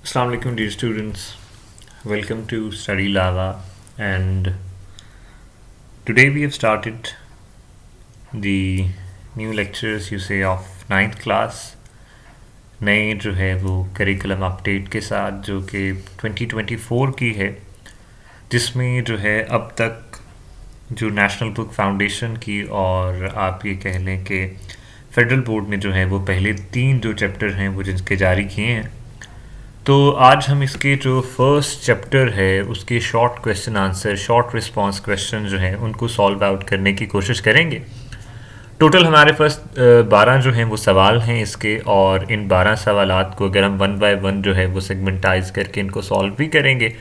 Assalamu alaikum, dear students. Welcome to Study Lava. And today we have started the new lectures, you say, of ninth class. नए जो है वो curriculum update के साथ जो कि 2024 की है, जिसमें जो है अब तक जो नेशनल बुक फाउंडेशन की और आप ये कह लें कि फेडरल बोर्ड ने जो है वो पहले 3 जो चैप्टर हैं वो जिनके जारी किए हैं। तो आज हम इसके जो फर्स्ट चैप्टर है उसके short question answer, short response question जो हैं उनको सॉल्व आउट करने की कोशिश करेंगे। टोटल हमारे पास 12 जो हैं वो सवाल हैं इसके, और इन 12 सवालात को अगर हम वन बाय वन जो है वो सेगमेंटाइज करके इनको सॉल्व भी करेंगे।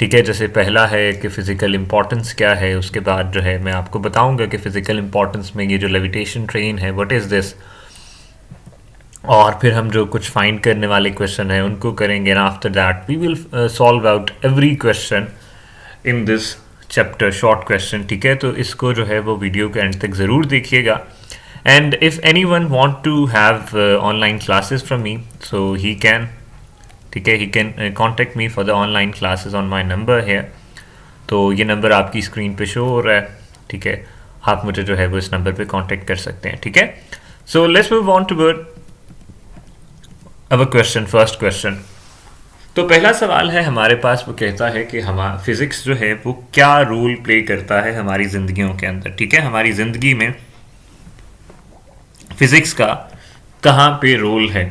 ठीक है, जैसे पहला है कि फ़िज़िकल इम्पोर्टेंस क्या है, उसके बाद जो है मैं आपको बताऊंगा कि फ़िज़िकल इम्पोर्टेंस में ये जो लेविटेशन ट्रेन है व्हाट इज़ दिस, और फिर हम जो कुछ फाइंड करने वाले क्वेश्चन हैं उनको करेंगे। And after that we will solve out every question in this chapter, short question. ठीक है, तो इसको जो है वो वीडियो के एंड तक ज़रूर देखिएगा। And if anyone want to have online classes from me, so he can, ठीक है, he can contact me for the online classes on my number है। तो ये नंबर आपकी स्क्रीन पे शो हो रहा है। ठीक है, आप मुझे जो है वो इस नंबर पे कांटेक्ट कर सकते हैं। ठीक है, so let's move on toward अब क्वेश्चन, फर्स्ट क्वेश्चन। तो पहला सवाल है हमारे पास, वो कहता है कि हमारा फिजिक्स जो है वो क्या रोल प्ले करता है हमारी ज़िंदगियों के अंदर। ठीक है, हमारी ज़िंदगी में फिजिक्स का कहाँ पे रोल है।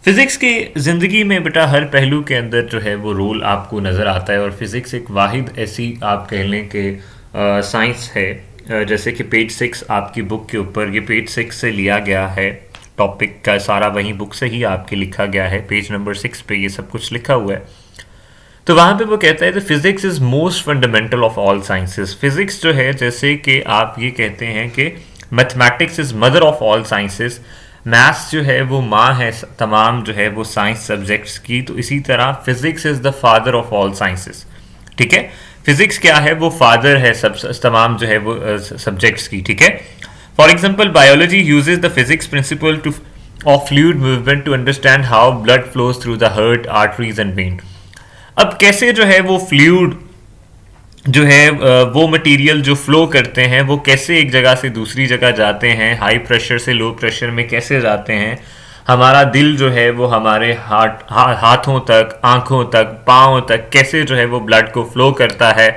फिजिक्स की ज़िंदगी में बेटा हर पहलू के अंदर जो है वो रोल आपको नज़र आता है, और फिजिक्स एक वाहिद ऐसी आप कह लें कि साइंस है, जैसे कि पेज 6 आपकी बुक के ऊपर, ये पेज 6 से लिया गया है, टॉपिक का सारा वहीं बुक से ही आपके लिखा गया है, पेज नंबर 6 पे ये सब कुछ लिखा हुआ है। तो वहाँ पे वो कहता है the physics is most fundamental of all sciences. Physics जो है, जैसे कि आप ये कहते हैं कि mathematics is mother of all sciences, maths जो है वो माँ है तमाम जो है वो साइंस सब्जेक्ट्स की, तो इसी तरह physics is the father of all sciences. ठीक है, फिजिक्स क्या है, वो फादर है सब तमाम जो है वो सब्जेक्ट्स की। ठीक है, for example, biology uses the physics principle of fluid movement to understand how blood flows through the heart, arteries and vein. अब कैसे जो है वो फ्लूइड जो है वो मटेरियल जो फ्लो करते हैं वो कैसे एक जगह से दूसरी जगह जाते हैं, हाई प्रेशर से लो प्रेशर में कैसे जाते हैं। हमारा दिल जो है वो हमारे हाथों तक, आंखों तक, पाँव तक कैसे जो है वो ब्लड को फ्लो करता है,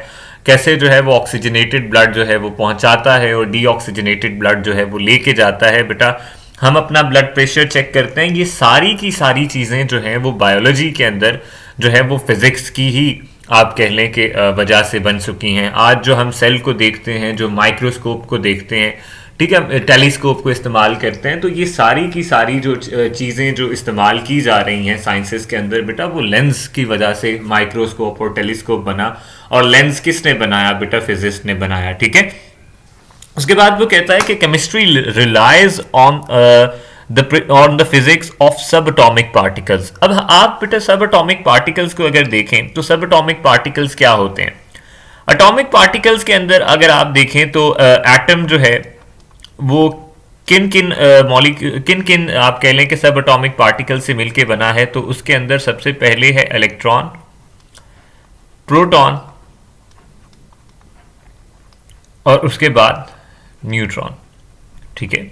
कैसे जो है वो ऑक्सीजनेटेड ब्लड जो है वो पहुंचाता है और डीऑक्सीजनेटेड ब्लड जो है वो लेके जाता है। बेटा हम अपना ब्लड प्रेशर चेक करते हैं, ये सारी की सारी चीज़ें जो हैं वो बायोलॉजी के अंदर जो है वो फिज़िक्स की ही आप कह लें कि वजह से बन चुकी हैं। आज जो हम सेल को देखते हैं, जो माइक्रोस्कोप को देखते हैं, ठीक है, टेलीस्कोप को इस्तेमाल करते हैं, तो ये सारी की सारी जो चीज़ें जो इस्तेमाल की जा रही हैं साइंसेस के अंदर बेटा, वो लेंस की वजह से माइक्रोस्कोप और टेलीस्कोप बना। और लेंस किसने बनाया बेटा, फिजिक्स ने बनाया। ठीक है, उसके बाद वो कहता है कि chemistry relies on the physics of subatomic particles. अब आप बेटा सब एटॉमिक पार्टिकल्स को अगर देखें तो सब एटॉमिक पार्टिकल्स क्या होते हैं। एटॉमिक पार्टिकल्स के अंदर अगर आप देखें तो एटम जो है वो किन किन आप कह लें कि सब एटॉमिक पार्टिकल से मिलके बना है। तो उसके अंदर सबसे पहले है इलेक्ट्रॉन, प्रोटॉन और उसके बाद न्यूट्रॉन। ठीक है,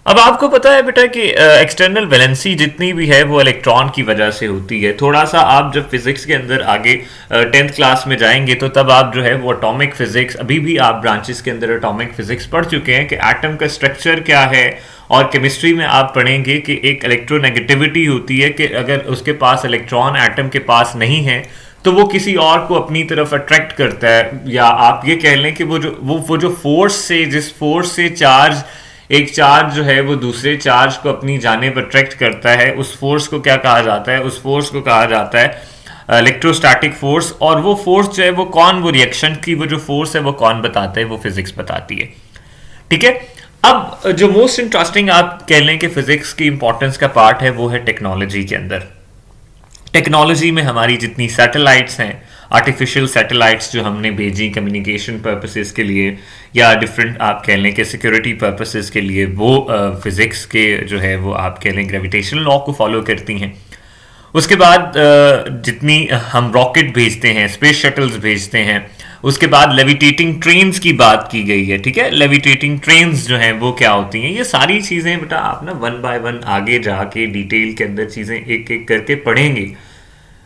अब आपको पता है बेटा कि एक्सटर्नल वैलेंसी जितनी भी है वो इलेक्ट्रॉन की वजह से होती है। थोड़ा सा आप जब फिजिक्स के अंदर आगे 10th क्लास में जाएंगे तो तब आप जो है वो एटॉमिक फिजिक्स, अभी भी आप ब्रांचेस के अंदर एटॉमिक फिजिक्स पढ़ चुके हैं कि एटम का स्ट्रक्चर क्या है। और केमिस्ट्री में आप पढ़ेंगे कि एक इलेक्ट्रोनेगेटिविटी होती है कि अगर उसके पास इलेक्ट्रॉन एटम के पास नहीं है तो वो किसी और को अपनी तरफ अट्रैक्ट करता है, या आप ये कह लें कि वो जो फोर्स से, जिस फोर्स से एक चार्ज जो है वो दूसरे चार्ज को अपनी जानिब अट्रैक्ट करता है, उस फोर्स को क्या कहा जाता है, उस फोर्स को कहा जाता है इलेक्ट्रोस्टैटिक फोर्स। और वो फोर्स जो है वो कौन, वो रिएक्शन की वो जो फोर्स है वो कौन बताता है, वो फिजिक्स बताती है। ठीक है, अब जो मोस्ट इंटरेस्टिंग आप कह लें कि फिजिक्स की इंपॉर्टेंस का पार्ट है वो है टेक्नोलॉजी के अंदर। टेक्नोलॉजी में हमारी जितनी सैटेलाइट्स हैं, आर्टिफिशियल सैटेलाइट्स जो हमने भेजी कम्युनिकेशन पर्पसेस के लिए या डिफरेंट आप कह लें कि सिक्योरिटी पर्पसेस के लिए, वो फिज़िक्स के जो है वो आप कह लें ग्रेविटेशनल लॉ को फॉलो करती हैं। उसके बाद जितनी हम रॉकेट भेजते हैं, स्पेस शटल्स भेजते हैं, उसके बाद लेविटेटिंग ट्रेन्स की बात की गई है, ठीक है। लेविटेटिंग ट्रेन्स जो हैं वो क्या होती हैं, ये सारी चीज़ें बेटा आप ना वन बाय वन आगे जाके डिटेल के अंदर चीज़ें एक एक करके पढ़ेंगे।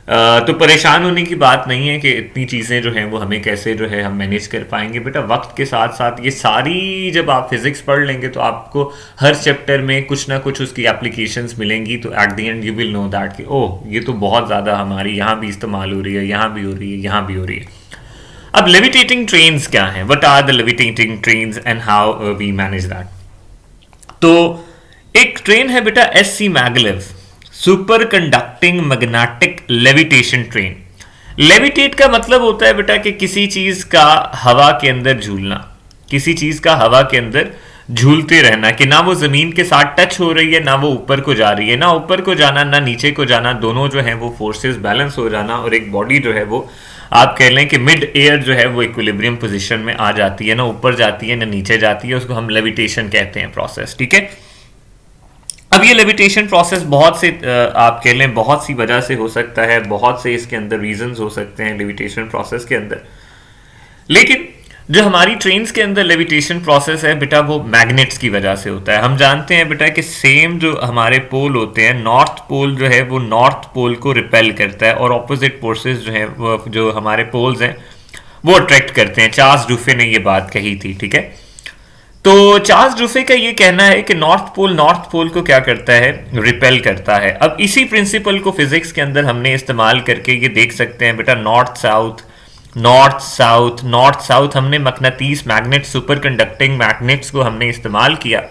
तो परेशान होने की बात नहीं है कि इतनी चीज़ें जो हैं वो हमें कैसे जो है हम मैनेज कर पाएंगे। बेटा वक्त के साथ साथ ये सारी जब आप फिजिक्स पढ़ लेंगे तो आपको हर चैप्टर में कुछ ना कुछ उसकी एप्लीकेशंस मिलेंगी, तो at the end you will know that कि ओह ये तो बहुत ज़्यादा हमारी यहाँ भी इस्तेमाल हो रही है, यहाँ भी हो रही है, यहाँ भी हो रही है। अब लेविटेटिंग ट्रेन्स क्या हैं, what are the levitating trains and how we manage that. तो एक ट्रेन है बेटा SC maglev, superconducting magnetic levitation train. Levitate का मतलब होता है बेटा कि किसी चीज का हवा के अंदर झूलना, किसी चीज का हवा के अंदर झूलते रहना, कि ना वो जमीन के साथ टच हो रही है, ना वो ऊपर को जा रही है, ना ऊपर को जाना ना नीचे को जाना, दोनों जो है वो फोर्सेस बैलेंस हो जाना, और एक बॉडी जो है वो आप कह लें कि मिड एयर जो है वो इक्विलिब्रियम पोजीशन में आ जाती है, ना ऊपर जाती है ना नीचे जाती है, उसको हम लेविटेशन कहते हैं प्रोसेस, ठीक है। अब ये लेविटेशन प्रोसेस बहुत से आप कह लें बहुत सी वजह से हो सकता है, बहुत से इसके अंदर रीजंस हो सकते हैं लेविटेशन प्रोसेस के अंदर। लेकिन जो हमारी ट्रेन्स के अंदर लेविटेशन प्रोसेस है बेटा वो मैग्नेट्स की वजह से होता है। हम जानते हैं बेटा कि सेम जो हमारे पोल होते हैं, नॉर्थ पोल जो है वो नॉर्थ पोल को रिपेल करता है, और ऑपोजिट फोर्सेस जो है वो जो हमारे पोल्स हैं वो अट्रैक्ट करते हैं। चार्ल्स डुफे ने ये बात कही थी, ठीक है। तो चार्ल्स डुफे का ये कहना है कि नॉर्थ पोल को क्या करता है, रिपेल करता है। अब इसी प्रिंसिपल को फिजिक्स के अंदर हमने इस्तेमाल करके ये देख सकते हैं बेटा, नॉर्थ साउथ हमने मकनातीस मैग्नेट, सुपर कंडक्टिंग मैग्नेट्स को हमने इस्तेमाल किया,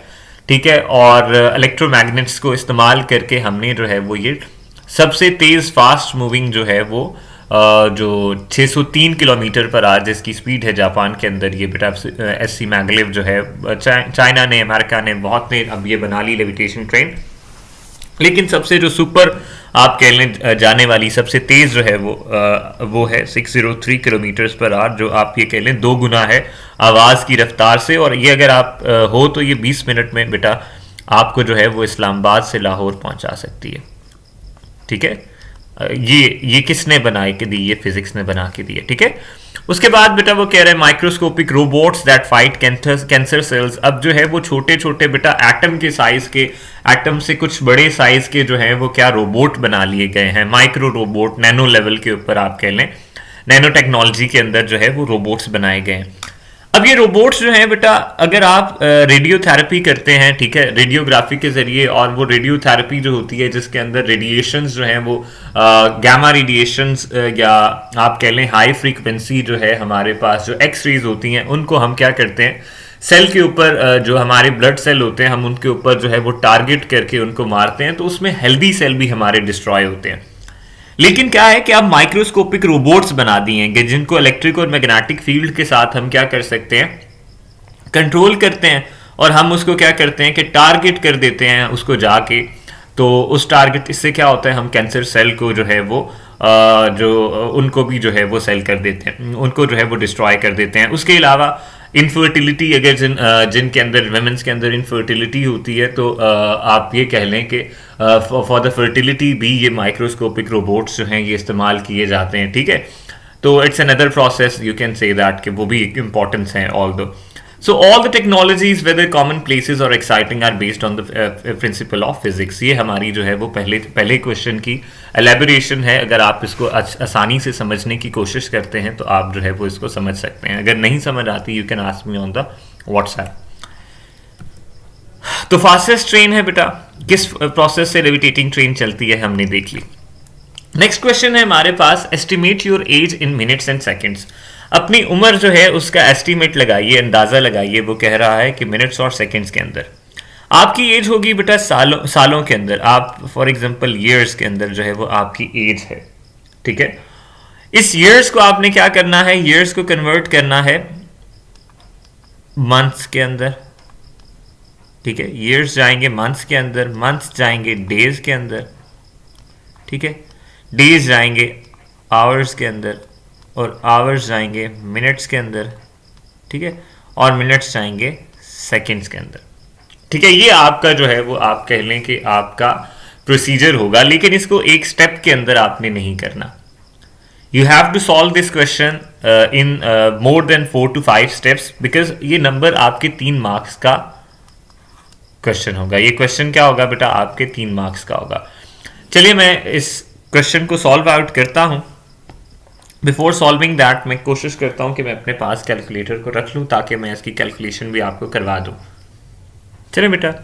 ठीक है, और इलेक्ट्रोमैग्नेट्स को इस्तेमाल करके हमने जो है वो ये सबसे तेज फास्ट मूविंग जो है वो जो 603 किलोमीटर पर आवर जिसकी स्पीड है जापान के अंदर, ये बेटा एससी मैगलेव जो है, चाइना ने, अमेरिका ने, बहुत ने अब ये बना ली लेविटेशन ट्रेन। लेकिन सबसे जो सुपर आप कह लें जाने वाली सबसे तेज जो है वो है 603 किलोमीटर पर आवर, जो आप ये कह लें 2 गुना है आवाज़ की रफ्तार से। और ये अगर आप हो तो ये 20 मिनट में बेटा आपको जो है वो इस्लामाबाद से लाहौर पहुंचा सकती है, ठीक है। ये किसने बना के दी, ये फिजिक्स ने बना के दी है, ठीक है। उसके बाद बेटा वो कह रहे हैं microscopic robots that fight cancer cells. अब जो है वो छोटे छोटे बेटा एटम के साइज के, एटम से कुछ बड़े साइज के जो है वो क्या रोबोट बना लिए गए हैं, माइक्रो रोबोट, नैनो लेवल के ऊपर आप कह लें, नैनो टेक्नोलॉजी के अंदर जो है वो रोबोट्स बनाए गए हैं। अब ये रोबोट्स जो हैं बेटा, अगर आप रेडियोथेरेपी करते हैं, ठीक है, रेडियोग्राफी के जरिए, और वो रेडियोथेरेपी जो होती है जिसके अंदर रेडिएशंस जो हैं वो गामा रेडिएशंस या आप कह लें हाई फ्रीक्वेंसी जो है हमारे पास जो एक्स रेज होती हैं, उनको हम क्या करते हैं सेल के ऊपर, जो हमारे ब्लड सेल होते हैं हम उनके ऊपर जो है वो टारगेट करके उनको मारते हैं, तो उसमें हेल्दी सेल भी हमारे डिस्ट्रॉय होते हैं। लेकिन क्या है कि आप माइक्रोस्कोपिक रोबोट्स बना दिए हैं जिनको इलेक्ट्रिक और मैग्नेटिक फील्ड के साथ हम क्या कर सकते हैं, कंट्रोल करते हैं, और हम उसको क्या करते हैं कि टारगेट कर देते हैं उसको जाके। तो उस टारगेट, इससे क्या होता है, हम कैंसर सेल को जो है वो जो उनको भी जो है वो सेल कर देते हैं, उनको जो है वो डिस्ट्रॉय कर देते हैं। उसके अलावा इनफर्टिलिटी, अगर जिनके अंदर वेमेंस के अंदर इनफर्टिलिटी होती है, तो आप ये कह लें कि फॉर द फर्टिलिटी भी ये माइक्रोस्कोपिक रोबोट्स जो हैं ये इस्तेमाल किए जाते हैं, ठीक है। तो it's another process, you can say that कि वो भी एक इम्पॉर्टेंस है। ऑल दो So all the technologies, whether commonplaces or exciting, are based on the principle of physics. ये हमारी जो है वो पहले क्वेश्चन की एलेबोरेशन है। अगर आप इसको आसानी से समझने की कोशिश करते हैं तो आप जो है वो इसको समझ सकते हैं। अगर नहीं समझ आती, you can ask me on the WhatsApp. तो फास्टेस्ट ट्रेन है बेटा, किस प्रोसेस से लेविटेटिंग ट्रेन चलती है हमने देख ली। नेक्स्ट क्वेश्चन है हमारे पास, estimate your age in minutes and seconds. अपनी उम्र जो है उसका एस्टीमेट लगाइए, अंदाजा लगाइए। वो कह रहा है कि मिनट्स और सेकंड्स के अंदर आपकी एज होगी बेटा सालों के अंदर। आप फॉर एग्जांपल ईयर्स के अंदर जो है वो आपकी एज है, ठीक है। इस ईयर्स को आपने क्या करना है, ईयर्स को कन्वर्ट करना है मंथ्स के अंदर, ठीक है। ईयर्स जाएंगे मंथ्स के अंदर, मंथ्स जाएंगे डेज के अंदर, ठीक है। डेज जाएंगे आवर्स के अंदर, और आवर्स जाएंगे मिनट्स के अंदर, ठीक है। और मिनट्स जाएंगे सेकंड्स के अंदर, ठीक है। ये आपका जो है वो आप कह लें कि आपका प्रोसीजर होगा। लेकिन इसको एक स्टेप के अंदर आपने नहीं करना। You have to solve this question in more than 4 to 5 steps, because ये नंबर आपके 3 मार्क्स का क्वेश्चन होगा। ये क्वेश्चन क्या होगा बेटा, आपके 3 मार्क्स का होगा। चलिए मैं इस क्वेश्चन को सॉल्व आउट करता हूं। बिफोर सॉल्विंग दैट मैं कोशिश करता हूं कि मैं अपने पास कैलकुलेटर को रख लूं ताकि मैं इसकी कैलकुलेशन भी आपको करवा दूं। चलिए बेटा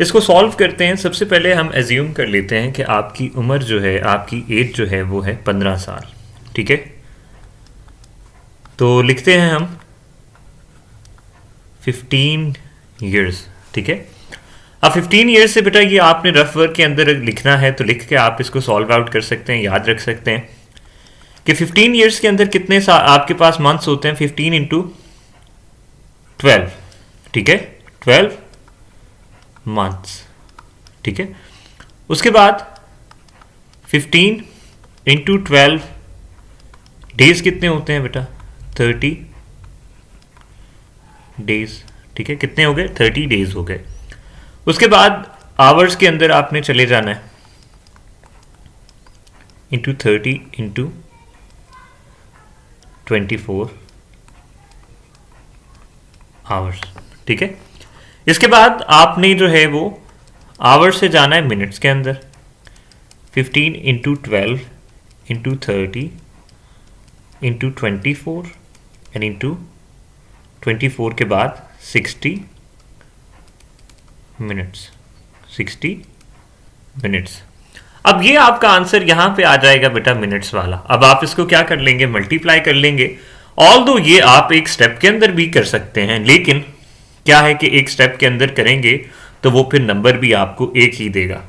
इसको सॉल्व करते हैं। सबसे पहले हम एज्यूम कर लेते हैं कि आपकी उम्र जो है, आपकी एज जो है वो है 15 साल, ठीक है। तो लिखते हैं हम 15 ईयर्स, ठीक है। अब 15 ईयर्स से बेटा ये आपने रफ वर्क के अंदर लिखना है, तो लिख के आप इसको सॉल्व आउट कर सकते हैं, याद रख सकते हैं कि 15 ईयर्स के अंदर कितने आपके पास मंथ्स होते हैं। 15 इंटू 12, ठीक है, 12 मंथ्स, ठीक है। उसके बाद 15 इंटू 12 डेज कितने होते हैं बेटा, 30 डेज, ठीक है। कितने हो गए, 30 डेज हो गए। उसके बाद आवर्स के अंदर आपने चले जाना है, इंटू 30 इंटू 24 आवर्स, ठीक है। इसके बाद आपने जो है वो आवर्स से जाना है मिनट्स के अंदर, 15 into 12 into 30 into 24 and into 24 के बाद 60 मिनट्स, 60 मिनट्स। अब ये आपका आंसर यहां पे आ जाएगा बेटा मिनट्स वाला। अब आप इसको क्या कर लेंगे, मल्टीप्लाई कर लेंगे। ऑल्दो ये आप एक स्टेप के अंदर भी कर सकते हैं, लेकिन क्या है कि एक स्टेप के अंदर करेंगे तो वो फिर नंबर भी आपको एक ही देगा,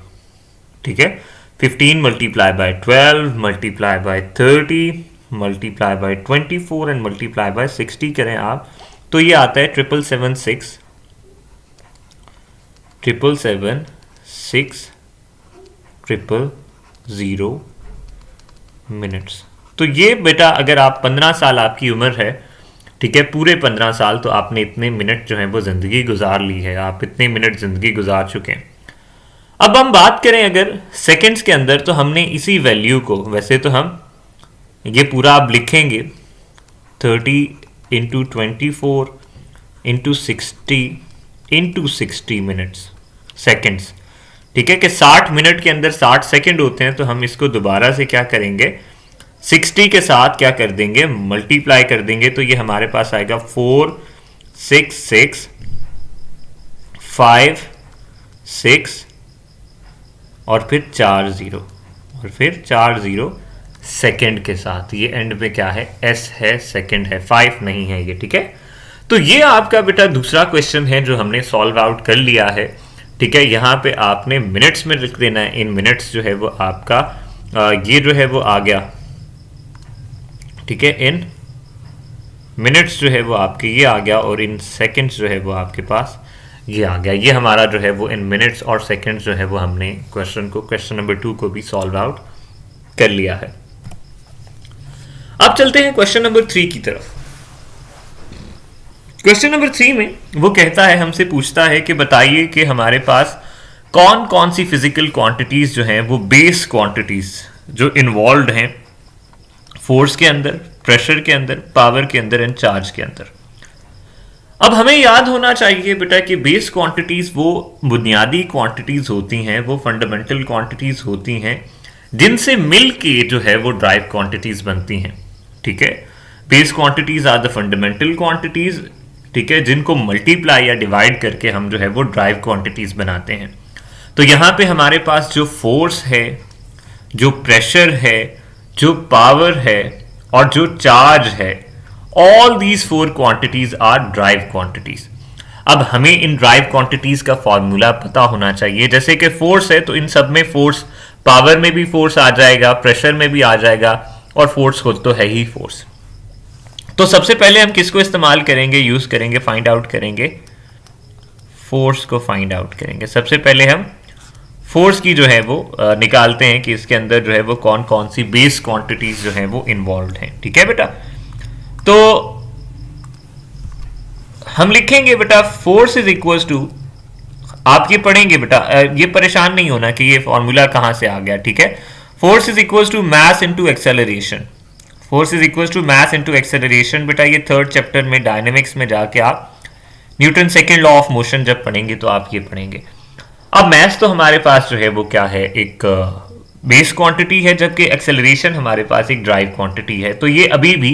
ठीक है। 15 multiply by 12 multiply by 30 multiply by 24 and multiply by 60 करें आप, तो ये आता है 776 000 मिनट्स। तो ये बेटा अगर आप 15 साल आपकी उम्र है, ठीक है, पूरे 15 साल, तो आपने इतने मिनट जो है वो जिंदगी गुजार ली है, आप इतने मिनट जिंदगी गुजार चुके हैं। अब हम बात करें अगर सेकंड्स के अंदर, तो हमने इसी वैल्यू को, वैसे तो हम ये पूरा आप लिखेंगे 30 into 24 into 60 into 60 minutes seconds, ठीक है, कि 60 मिनट के अंदर 60 सेकंड होते हैं। तो हम इसको दोबारा से क्या करेंगे, 60 के साथ क्या कर देंगे, मल्टीप्लाई कर देंगे। तो ये हमारे पास आएगा 46656 और फिर 40 और फिर 40 सेकंड के साथ। ये एंड पे क्या है, एस है, सेकंड है, 5 नहीं है ये, ठीक है। तो ये आपका बेटा दूसरा क्वेश्चन है जो हमने सॉल्व आउट कर लिया है, ठीक है। यहाँ पे आपने मिनट्स में लिख देना है। इन मिनट्स जो है वो आपका ये जो है वो आ गया, ठीक है। इन मिनट्स जो है वो आपके ये आ गया, और इन सेकंड्स जो है वो आपके पास ये आ गया। ये हमारा जो है वो इन मिनट्स और सेकंड्स जो है वो हमने क्वेश्चन नंबर 2 को भी सॉल्व आउट कर लिया है। अब चलते हैं क्वेश्चन नंबर 3 की तरफ। क्वेश्चन नंबर 3 में वो कहता है, हमसे पूछता है कि बताइए कि हमारे पास कौन कौन सी फिजिकल क्वांटिटीज जो हैं वो बेस क्वांटिटीज जो इन्वॉल्व हैं फोर्स के अंदर, प्रेशर के अंदर, पावर के अंदर एंड चार्ज के अंदर। अब हमें याद होना चाहिए बेटा कि बेस क्वांटिटीज वो बुनियादी क्वांटिटीज होती हैं, वो फंडामेंटल क्वांटिटीज होती हैं जिनसे मिल के जो है वो ड्राइव क्वांटिटीज बनती हैं, ठीक है। Base quantities are the fundamental quantities, ठीक है, जिनको मल्टीप्लाई या डिवाइड करके हम जो है वो ड्राइव क्वांटिटीज बनाते हैं। तो यहां पे हमारे पास जो फोर्स है, जो प्रेशर है, जो पावर है और जो चार्ज है, all these 4 quantities are derived quantities. अब हमें इन ड्राइव क्वांटिटीज का फॉर्मूला पता होना चाहिए। जैसे कि फोर्स है तो इन सब में फोर्स, पावर में भी फोर्स आ जाएगा, प्रेशर में भी आ जाएगा, और फोर्स खुद तो है ही फोर्स। तो सबसे पहले हम किसको इस्तेमाल करेंगे, यूज करेंगे, फाइंड आउट करेंगे, फोर्स को फाइंड आउट करेंगे। सबसे पहले हम फोर्स की जो है वो निकालते हैं कि इसके अंदर जो है वो कौन कौन सी बेस क्वांटिटीज जो है वो इन्वॉल्व हैं, ठीक है बेटा। तो हम लिखेंगे बेटा फोर्स इज इक्वल टू, आप ये पढ़ेंगे बेटा, ये परेशान नहीं होना कि ये फॉर्मूला कहां से आ गया, ठीक है। Force is equal to mass into acceleration. Force is equal to mass into acceleration. बेटा ये थर्ड चैप्टर में डायनेमिक्स में जाके आप Newton second law of motion जब पढ़ेंगे तो आप ये पढ़ेंगे। अब मास तो हमारे पास जो है वो क्या है, एक बेस क्वांटिटी है, जबकि एक्सेलरेशन हमारे पास एक ड्राइव क्वांटिटी है। तो ये अभी भी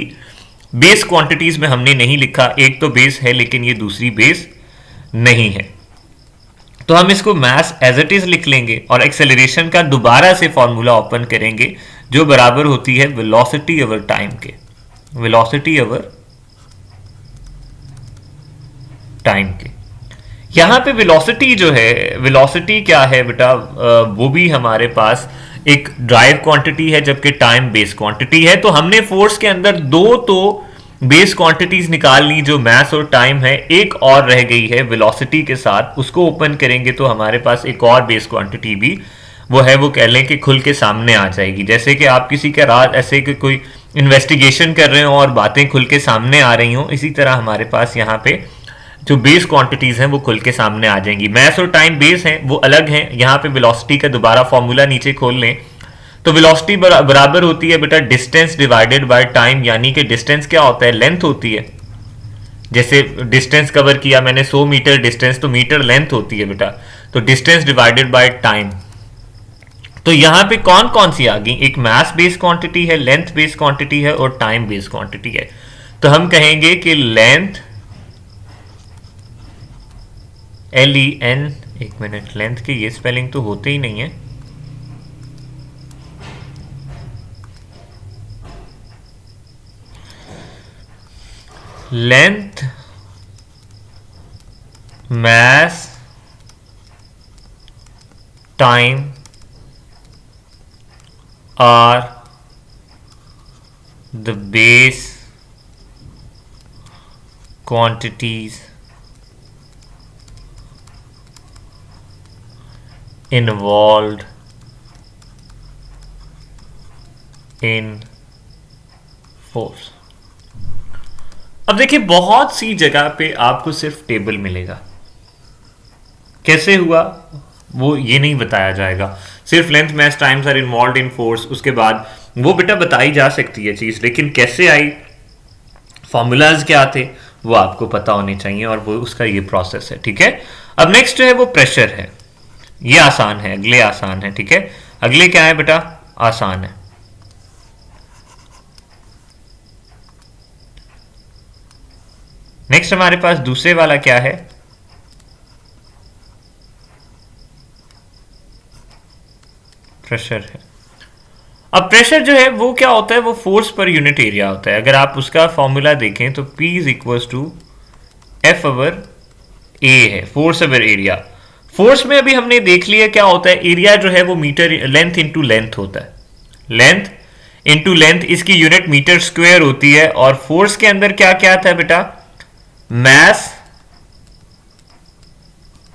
बेस क्वांटिटीज में हमने नहीं लिखा, एक तो बेस है लेकिन ये दूसरी बेस नहीं है, तो हम इसको मास एज इट इज लिख लेंगे और एक्सेलरेशन का दोबारा से फॉर्मूला ओपन करेंगे जो बराबर होती है वेलोसिटी ओवर टाइम के, वेलोसिटी ओवर टाइम के। यहां पे वेलोसिटी जो है, वेलोसिटी क्या है बेटा, वो भी हमारे पास एक ड्राइव क्वांटिटी है जबकि टाइम बेस क्वांटिटी है। तो हमने फोर्स के अंदर दो तो बेस क्वांटिटीज निकाल ली जो मास और टाइम है, एक और रह गई है वेलोसिटी के साथ, उसको ओपन करेंगे तो हमारे पास एक और बेस क्वांटिटी भी वो है, वो कह लें कि खुल के सामने आ जाएगी। जैसे कि आप किसी का राज ऐसे कि कोई इन्वेस्टिगेशन कर रहे हो और बातें खुल के सामने आ रही हो, इसी तरह हमारे पास यहाँ पे जो बेस क्वांटिटीज हैं वो खुल के सामने आ जाएंगी। मास और टाइम बेस हैं वो अलग हैं। यहाँ पे वेलोसिटी का दोबारा फॉर्मूला नीचे खोल लें तो वेलोसिटी बराबर होती है बेटा डिस्टेंस डिवाइडेड बाय टाइम, यानी कि डिस्टेंस क्या होता है, लेंथ होती है। जैसे डिस्टेंस कवर किया मैंने 100 मीटर डिस्टेंस, तो मीटर लेंथ होती है बेटा, तो डिस्टेंस डिवाइडेड बाय टाइम। तो यहां पे कौन कौन सी आ गई, एक मास बेस क्वांटिटी है, लेंथ बेस क्वांटिटी है और टाइम बेस क्वांटिटी है। तो हम कहेंगे कि लेंथ LEN, एक मिनट, लेंथ के ये स्पेलिंग तो होते ही नहीं है, length mass time are the base quantities involved in force। अब देखिए बहुत सी जगह पे आपको सिर्फ टेबल मिलेगा, कैसे हुआ वो ये नहीं बताया जाएगा, सिर्फ length mass times are involve in force, उसके बाद वो बेटा बताई जा सकती है चीज, लेकिन कैसे आई, फॉर्मूलाज क्या थे, वो आपको पता होने चाहिए और वो उसका ये प्रोसेस है। ठीक है, अब नेक्स्ट जो है वो प्रेशर है, ये आसान है, अगले आसान है। ठीक है, अगले क्या है बेटा, आसान है। नेक्स्ट हमारे पास दूसरे वाला क्या है, प्रेशर है। अब प्रेशर जो है वो क्या होता है, वो फोर्स पर यूनिट एरिया होता है। अगर आप उसका फॉर्मूला देखें तो P is equal to F over A है, फोर्स ओवर एरिया। फोर्स में अभी हमने देख लिया क्या होता है, एरिया जो है वो मीटर, लेंथ इंटू लेंथ होता है, लेंथ इंटू लेंथ, इसकी यूनिट मीटर स्क्वायर होती है। और फोर्स के अंदर क्या क्या था बेटा, मास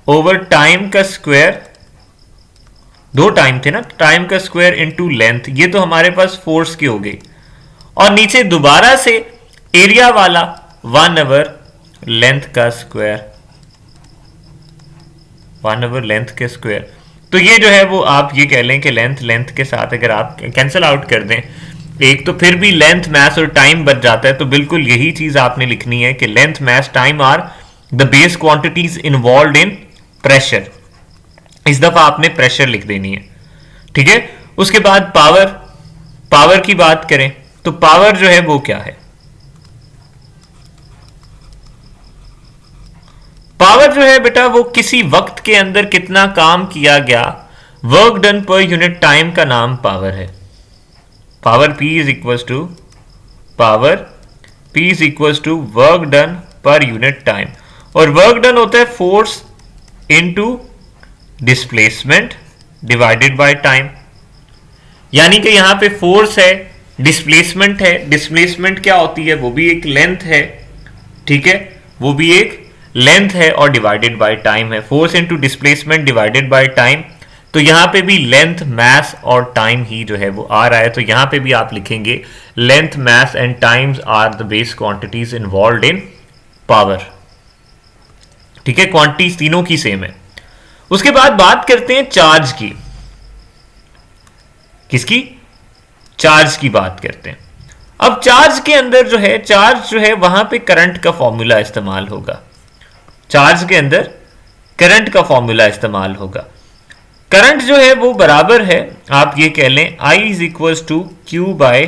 ओवर टाइम का स्क्वायर, दो टाइम थे ना, टाइम का स्क्वायर इनटू लेंथ, ये तो हमारे पास फोर्स की हो गई। और नीचे दोबारा से एरिया वाला 1 ओवर लेंथ का स्क्वायर, 1 ओवर लेंथ के स्क्वायर। तो ये जो है वो आप ये कह लें कि लेंथ लेंथ के साथ अगर आप कैंसिल आउट कर दें एक, तो फिर भी लेंथ मास और टाइम बच जाता है। तो बिल्कुल यही चीज आपने लिखनी है कि length mass time are the base quantities involve in pressure. इस दफा आपने प्रेशर लिख देनी है। ठीक है, उसके बाद पावर, पावर की बात करें तो पावर जो है वो क्या है, पावर जो है बेटा वो किसी वक्त के अंदर कितना काम किया गया, work done per unit time का नाम पावर है। Power P is equal to, power P is equal to work done per unit time, और वर्क डन होता है force into displacement divided by time. यानी कि यहां पे फोर्स है, डिस्प्लेसमेंट है, डिस्प्लेसमेंट क्या होती है, वो भी एक लेंथ है। ठीक है, वो भी एक लेंथ है और डिवाइडेड बाय टाइम है, force into displacement divided by time. तो यहां पे भी लेंथ मास और टाइम ही जो है वो आ रहा है। तो यहां पे भी आप लिखेंगे length mass and times are the base quantities involve in power. ठीक है, क्वांटिटीज तीनों की सेम है। उसके बाद बात करते हैं चार्ज की। किसकी? चार्ज की बात करते हैं। अब चार्ज के अंदर चार्ज जो है वहां पे करंट का फॉर्मूला इस्तेमाल होगा। चार्ज के अंदर करंट का फॉर्मूला इस्तेमाल होगा। करंट जो है वो बराबर है, आप ये कह लें, I is equal to Q by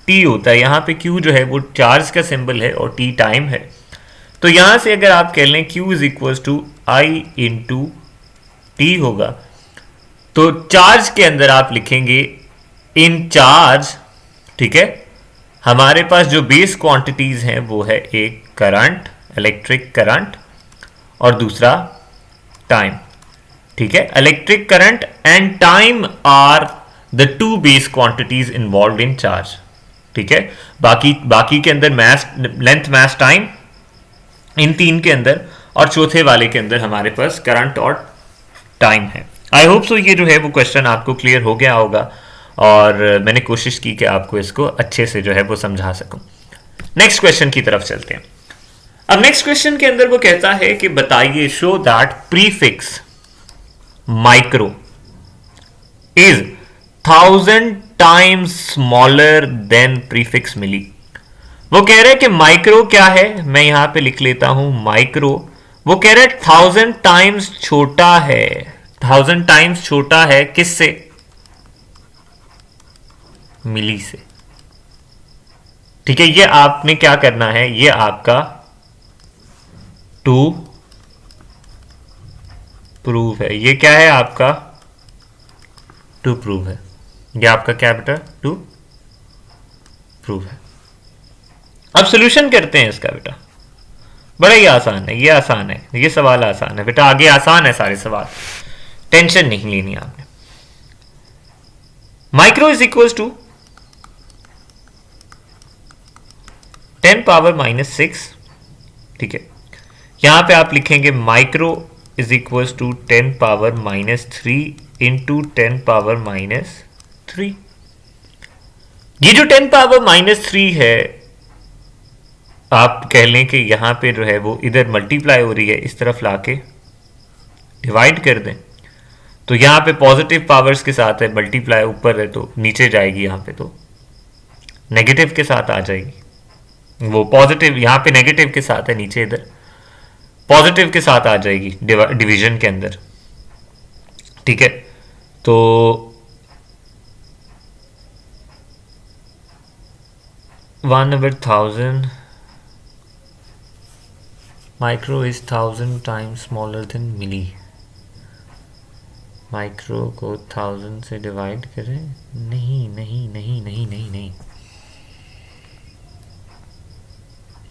T होता है। यहां पे Q जो है वो चार्ज का सिंबल है और T टाइम है। तो यहां से अगर आप कह लें Q is equal to I into T होगा, तो चार्ज के अंदर आप लिखेंगे इन चार्ज। ठीक है, हमारे पास जो बेस क्वांटिटीज हैं वो है एक करंट, इलेक्ट्रिक करंट, और दूसरा टाइम। ठीक है, electric current and time are the two base quantities involve in charge. ठीक है, बाकी के अंदर मास, लेंथ, मास, टाइम, इन तीन के अंदर, और चौथे वाले के अंदर हमारे पास करंट और टाइम है। आई होप सो ये जो है वो क्वेश्चन आपको क्लियर हो गया होगा, और मैंने कोशिश की कि आपको इसको अच्छे से जो है वो समझा सकूं। नेक्स्ट क्वेश्चन की तरफ चलते हैं। अब नेक्स्ट क्वेश्चन के अंदर वो कहता है कि बताइए, show that prefix micro is 1000 times smaller than prefix milli. वो कह रहे हैं कि माइक्रो क्या है, मैं यहां पे लिख लेता हूं माइक्रो। वो कह रहे हैं 1000 टाइम्स छोटा है। 1000 टाइम्स छोटा है किससे? मिली से। ठीक है, ये आपने क्या करना है, ये आपका टू प्रूव है। ये क्या है आपका? टू प्रूव है। ये आपका क्या बेटा? टू प्रूव है। अब सॉल्यूशन करते हैं इसका बेटा। बड़ा ही आसान है, ये आसान है, ये सवाल आसान है बेटा, आगे आसान है सारे सवाल, टेंशन नहीं लेनी आपने। Micro is equal to 10 power minus 6। ठीक है, यहां पे आप लिखेंगे micro is equal to 10 power minus 3 into 10 power minus 3। ये जो 10 पावर माइनस 3 है, आप कह लें कि यहां पे जो है वो इधर मल्टीप्लाई हो रही है, इस तरफ लाके डिवाइड कर दें, तो यहां पे पॉजिटिव पावर्स के साथ है, मल्टीप्लाई ऊपर है तो नीचे जाएगी, यहां पे तो नेगेटिव के साथ आ जाएगी। वो पॉजिटिव यहां पे नेगेटिव के साथ है, नीचे इधर पॉजिटिव के साथ आ जाएगी डिवीजन के अंदर। ठीक है, तो 1/1000 micro is 1000 times smaller than milli. Micro को 1000 से डिवाइड करें, नहीं नहीं नहीं नहीं नहीं नहीं,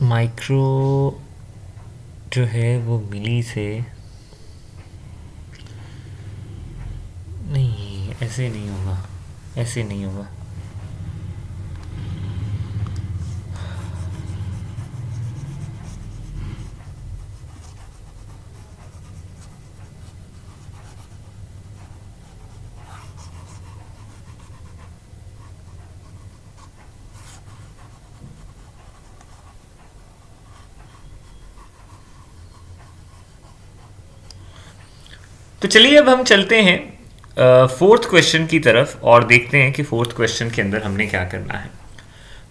माइक्रो जो है वो मिली से नहीं, ऐसे नहीं होगा, ऐसे नहीं होगा। तो चलिए अब हम चलते हैं फोर्थ क्वेश्चन की तरफ और देखते हैं कि फोर्थ क्वेश्चन के अंदर हमने क्या करना है।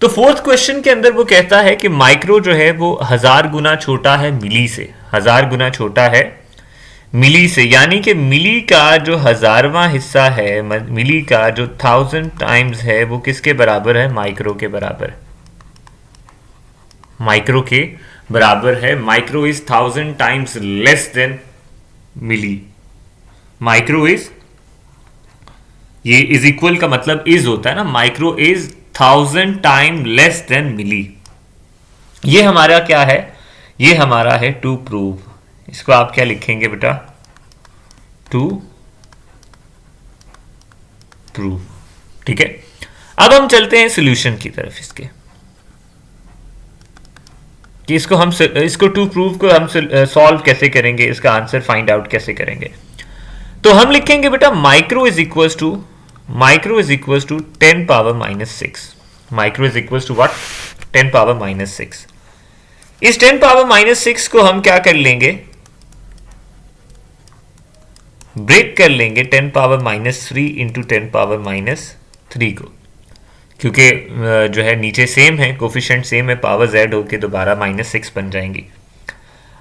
तो फोर्थ क्वेश्चन के अंदर वो कहता है कि माइक्रो जो है वो 1000 गुना छोटा है मिली से। 1000 गुना छोटा है मिली से, यानी कि मिली का जो 1000वां हिस्सा है, मिली का जो 1000 टाइम्स है, वो किसके बराबर है? माइक्रो के बराबर। माइक्रो के बराबर है। Micro is 1000 times less than milli. Micro is, ये इज इक्वल का मतलब इज होता है ना, micro is 1000 time less than milli. ये हमारा क्या है? ये हमारा है टू प्रूव। इसको आप क्या लिखेंगे बेटा? To prove. ठीक है, अब हम चलते हैं सॉल्यूशन की तरफ इसके, कि इसको टू प्रूव को हम सॉल्व कैसे करेंगे, इसका आंसर फाइंड आउट कैसे करेंगे। तो हम लिखेंगे बेटा micro is equal to 10 power minus 6। Micro is equal to what? 10 power minus 6। इस 10 पावर माइनस 6 को हम क्या कर लेंगे? ब्रेक कर लेंगे 10 power minus 3 into 10 power minus 3 को, क्योंकि जो है नीचे सेम है, कोफिशिएंट सेम है, पावर z होके दोबारा -6 बन जाएंगी।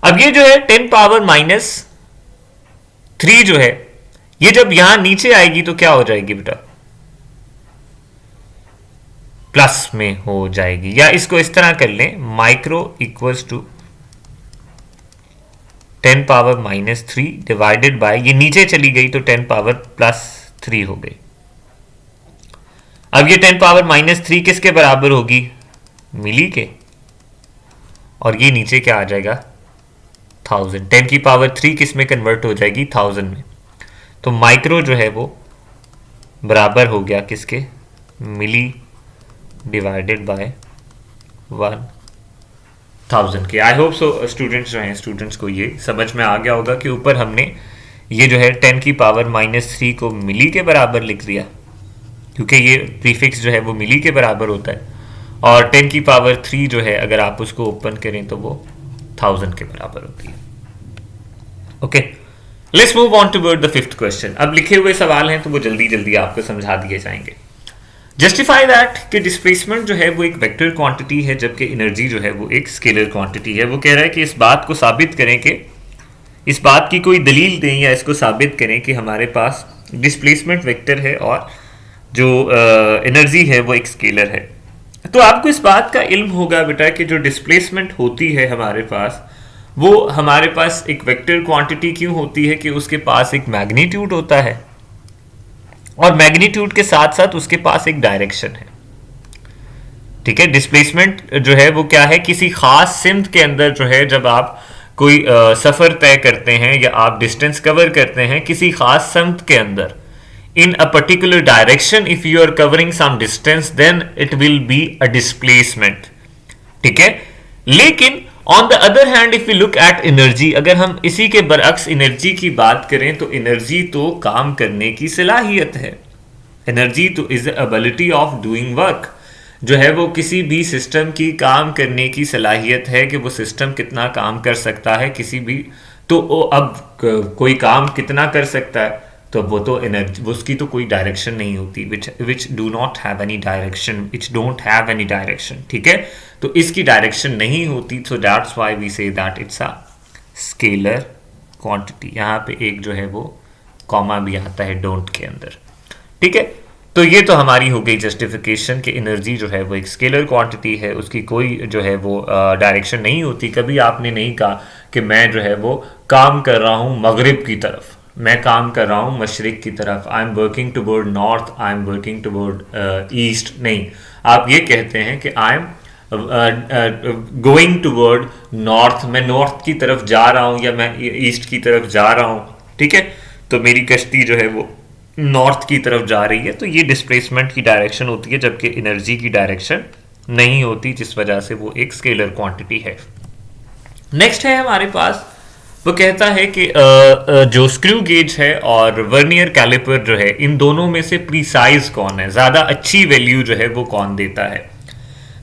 अब ये जो है 10 पावर -3 जो है ये जब यहां नीचे आएगी तो क्या हो जाएगी बेटा, प्लस में हो जाएगी। या इसको इस तरह कर लें, micro equals to 10 power -3 divided by, ये नीचे चली गई तो 10 पावर +3 हो गई। अब ये 10 पावर -3 किसके बराबर होगी, मिली के, और ये नीचे क्या आ जाएगा 1000। 10 की पावर 3 किस में कन्वर्ट हो जाएगी, 1000 में। तो माइक्रो जो है वो बराबर हो गया किसके, मिली डिवाइडेड बाय 1000 के। आई होप सो स्टूडेंट्स जो हैं, स्टूडेंट्स को ये समझ में आ गया होगा कि ऊपर हमने ये जो है 10 की पावर -3 को मिली के बराबर लिख दिया, क्योंकि ये प्रीफिक्स जो है वो मिली के बराबर होता है, और 10 की पावर 3 जो है अगर आप उसको ओपन करें तो वो 1000 के बराबर होती है। Okay, let's move on toward the 5th question. अब लिखे हुए सवाल हैं तो वो जल्दी जल्दी आपको समझा दिए जाएंगे। जस्टिफाई दैट कि डिस्प्लेसमेंट जो है वो एक वेक्टर क्वांटिटी है जबकि एनर्जी जो है वो एक स्केलर क्वांटिटी है। वो कह रहा है कि इस बात को साबित करें कि, इस बात की कोई दलील दें या इसको साबित करें कि हमारे पास डिस्प्लेसमेंट वेक्टर है और जो एनर्जी है वो एक स्केलर है। तो आपको इस बात का इल्म होगा बेटा कि जो डिस्प्लेसमेंट होती है हमारे पास, वो हमारे पास एक वेक्टर क्वांटिटी क्यों होती है कि उसके पास एक मैग्नीट्यूड होता है और मैग्नीट्यूड के साथ साथ उसके पास एक डायरेक्शन है। ठीक है, डिस्प्लेसमेंट जो है वो क्या है, किसी खास सिमत के अंदर जो है जब आप कोई सफर तय करते हैं या आप डिस्टेंस कवर करते हैं किसी खास सिमत के अंदर, in a particular direction, if you are covering some distance then it will be a displacement। ठीक है, लेकिन on the other hand if we look at energy, अगर हम इसी के बरअक्स एनर्जी की बात करें तो एनर्जी तो काम करने की सलाहियत है। एनर्जी तो is ability of doing work, जो है वो किसी भी सिस्टम की काम करने की सलाहियत है कि वो सिस्टम कितना काम कर सकता है किसी भी। तो अब कोई काम कितना कर सकता है, तो वो तो एनर्जी, उसकी तो कोई डायरेक्शन नहीं होती, which do not have any direction, which don't have any direction. ठीक है, तो इसकी डायरेक्शन नहीं होती, so that's why we say that it's a scalar quantity. यहाँ पे एक जो है वो कॉमा भी आता है डोंट के अंदर। ठीक है, तो ये तो हमारी हो गई जस्टिफिकेशन कि एनर्जी जो है वो एक स्केलर क्वांटिटी है, उसकी कोई जो है वो डायरेक्शन नहीं होती। कभी आपने नहीं कहा कि मैं जो है वो काम कर रहा हूँ मगरिब की तरफ, मैं काम कर रहा हूँ मशरिक की तरफ, I am working toward north, I am working toward east. नहीं, आप ये कहते हैं कि I am going toward north, मैं नॉर्थ की तरफ जा रहा हूँ या मैं ईस्ट की तरफ जा रहा हूँ। ठीक है, तो मेरी कश्ती जो है वो नॉर्थ की तरफ जा रही है, तो ये डिस्प्लेसमेंट की डायरेक्शन होती है, जबकि एनर्जी की डायरेक्शन नहीं होती, जिस वजह से वो एक स्केलर क्वांटिटी है। नेक्स्ट है हमारे पास, वो कहता है कि जो स्क्रू गेज है और वर्नियर कैलिपर जो है, इन दोनों में से प्रीसाइज कौन है, ज्यादा अच्छी वैल्यू जो है वो कौन देता है।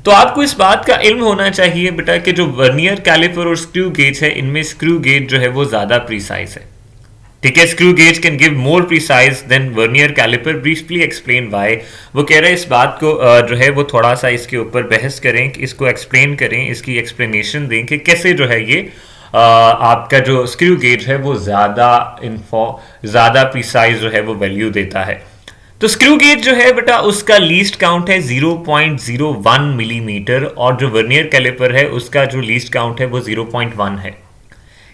तो आपको इस बात का इल्म होना चाहिए बेटा कि जो वर्नियर कैलिपर और स्क्रू गेज है, इनमें स्क्रू गेज जो है वो ज्यादा प्रीसाइज है। ठीक है, screw gauge can give more precise than vernier caliper. Briefly explain why. वो कह रहे हैं इस बात को जो है वो थोड़ा सा इसके ऊपर बहस करें, इसको एक्सप्लेन करें, इसकी एक्सप्लेनेशन दें कि कैसे जो है ये आपका जो स्क्रू गेज है वो ज्यादा प्रीसाइज जो है वो वैल्यू देता है। तो स्क्रू गेज जो है बेटा उसका लीस्ट काउंट है 0.01 मिलीमीटर और जो वर्नियर कैलिपर है उसका जो लीस्ट काउंट है वो 0.1 है।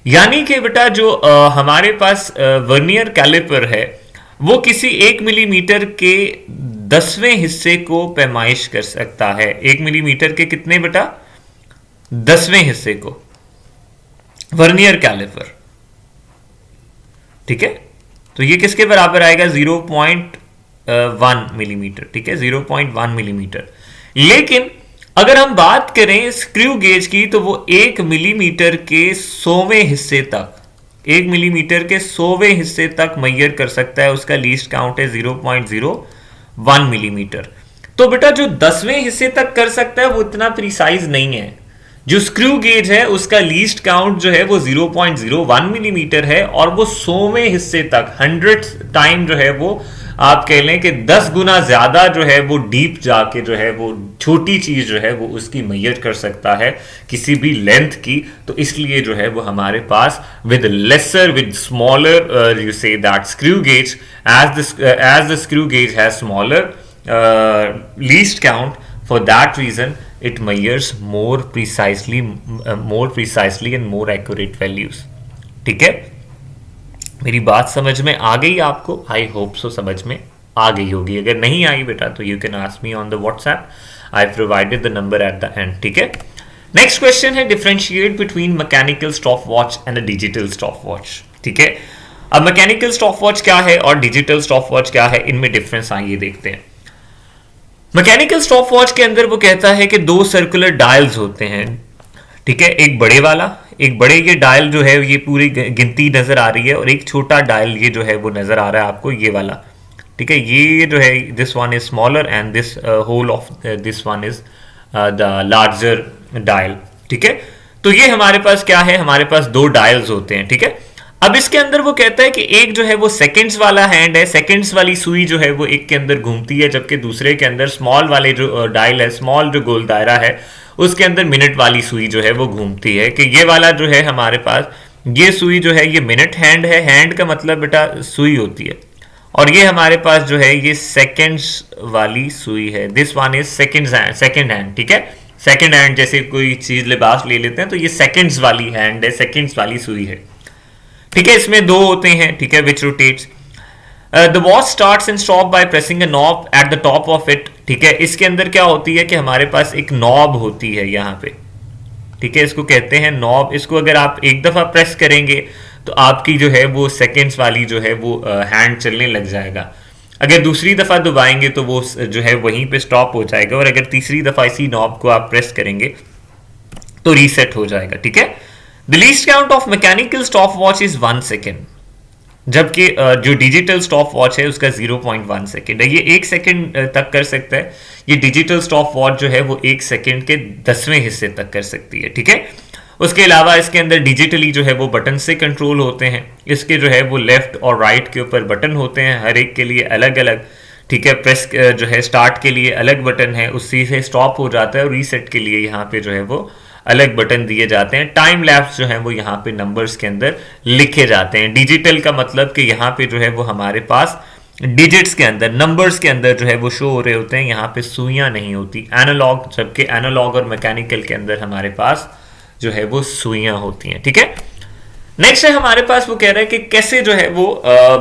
यानी कि बेटा जो हमारे पास वर्नियर कैलिपर है वो किसी 1 मिलीमीटर के 10वें हिस्से को पैमाइश कर सकता है। 1 मिलीमीटर के कितने बेटा, 10वें हिस्से को वर्नियर कैलिपर। ठीक है, तो ये किसके बराबर आएगा, 0.1 मिलीमीटर। ठीक है, 0.1 मिलीमीटर। लेकिन अगर हम बात करें स्क्रू गेज की तो वो 1 मिलीमीटर के 100वें हिस्से तक, 1 मिलीमीटर के 100वें हिस्से तक मैयर कर सकता है। उसका लीस्ट काउंट है 0.01 मिलीमीटर। तो बेटा जो 10वें हिस्से तक कर सकता है वो इतना प्रिसाइज नहीं है। जो स्क्रू गेज है उसका लीस्ट काउंट जो है वो 0.01 मिलीमीटर है और वो 100वें हिस्से तक 100th टाइम जो है वो आप कह लें कि 10 गुना ज्यादा जो है वो डीप जाके जो है वो छोटी चीज जो है वो उसकी मैयर कर सकता है किसी भी लेंथ की। तो इसलिए जो है वो हमारे पास with lesser with smaller you say that screw gauge as the screw gauge has smaller least count, for that reason it measures more precisely and more accurate values। ठीक है, मेरी बात समझ में आ गई आपको? आई होप सो समझ में आ गई होगी। अगर नहीं आई बेटा तो you can ask me on the WhatsApp, I provided the number at the end. ठीक है, नेक्स्ट क्वेश्चन है differentiate between mechanical stop watch and a digital stop watch. ठीक है, अब मैकेनिकल स्टॉप वॉच क्या है और डिजिटल स्टॉप वॉच क्या है, इनमें डिफरेंस आइए देखते हैं। मैकेनिकल स्टॉप वॉच के अंदर वो कहता है कि दो सर्कुलर डायल्स होते हैं। ठीक है, एक बड़े वाला, एक बड़े ये डायल जो है ये पूरी गिनती नजर आ रही है, और एक छोटा डायल ये जो है वो नजर आ रहा है आपको ये वाला। ठीक है, ये जो है this one is smaller and this whole of this one is the larger dial. ठीक है, तो ये हमारे पास क्या है, हमारे पास दो डायल्स होते हैं। ठीक है, अब इसके अंदर वो कहता है कि एक जो है वो सेकंड्स वाला हैंड है, सेकंड्स वाली सुई जो है वो एक के अंदर घूमती है, जबकि दूसरे के अंदर स्मॉल वाले जो डायल है, स्मॉल जो गोल दायरा है उसके अंदर मिनट वाली सुई जो है वो घूमती है। कि ये वाला जो है हमारे पास ये सुई जो है ये मिनट हैंड है, हैंड का मतलब बेटा सुई होती है, और ये हमारे पास जो है ये सेकंड्स वाली सुई है, this one is second hand. ठीक है, सेकंड हैंड जैसे कोई चीज लिबास ले लेते हैं तो ये सेकंड्स वाली हैंड है, सेकंड्स वाली सुई है। ठीक है, इसमें दो होते हैं। ठीक है, which rotates the watch starts and stop by pressing a knob at the top of it. ठीक है, इसके अंदर क्या होती है कि हमारे पास एक नॉब होती है यहाँ पे। ठीक है, इसको कहते हैं नॉब। इसको अगर आप एक दफा प्रेस करेंगे तो आपकी जो है वो सेकेंड्स वाली जो है वो हैंड चलने लग जाएगा। अगर दूसरी दफा दबाएंगे तो वो जो है वहीं पे स्टॉप हो जाएगा, और अगर तीसरी दफा इसी नॉब को आप प्रेस करेंगे तो रीसेट हो जाएगा। ठीक है, the least count of mechanical stop watch is 1 second, जबकि जो डिजिटल स्टॉप वॉच है उसका 0.1 सेकेंड है। ये 1 सेकेंड तक कर सकता है, ये डिजिटल स्टॉप वॉच जो है वो 1 सेकेंड के 10वें हिस्से तक कर सकती है। ठीक है, उसके अलावा इसके अंदर डिजिटली जो है वो बटन से कंट्रोल होते हैं। इसके जो है वो लेफ्ट और राइट के ऊपर बटन होते हैं, हर एक के लिए अलग अलग। ठीक है, प्रेस जो है स्टार्ट के लिए अलग बटन है, उसी से स्टॉप हो जाता है, और रीसेट के लिए यहाँ पे जो है वो अलग बटन दिए जाते हैं। टाइम लैप्स जो है वो यहाँ पे नंबर्स के अंदर लिखे जाते हैं। डिजिटल का मतलब कि यहाँ पे जो है वो हमारे पास डिजिट्स के अंदर, नंबर्स के अंदर जो है वो शो हो रहे होते हैं, यहाँ पे सुइयां नहीं होती। एनालॉग, जबकि एनालॉग और मैकेनिकल के अंदर हमारे पास जो है वो सुइयां होती हैं। ठीक है, नेक्स्ट है हमारे पास वो कह रहा है कि कैसे जो है वो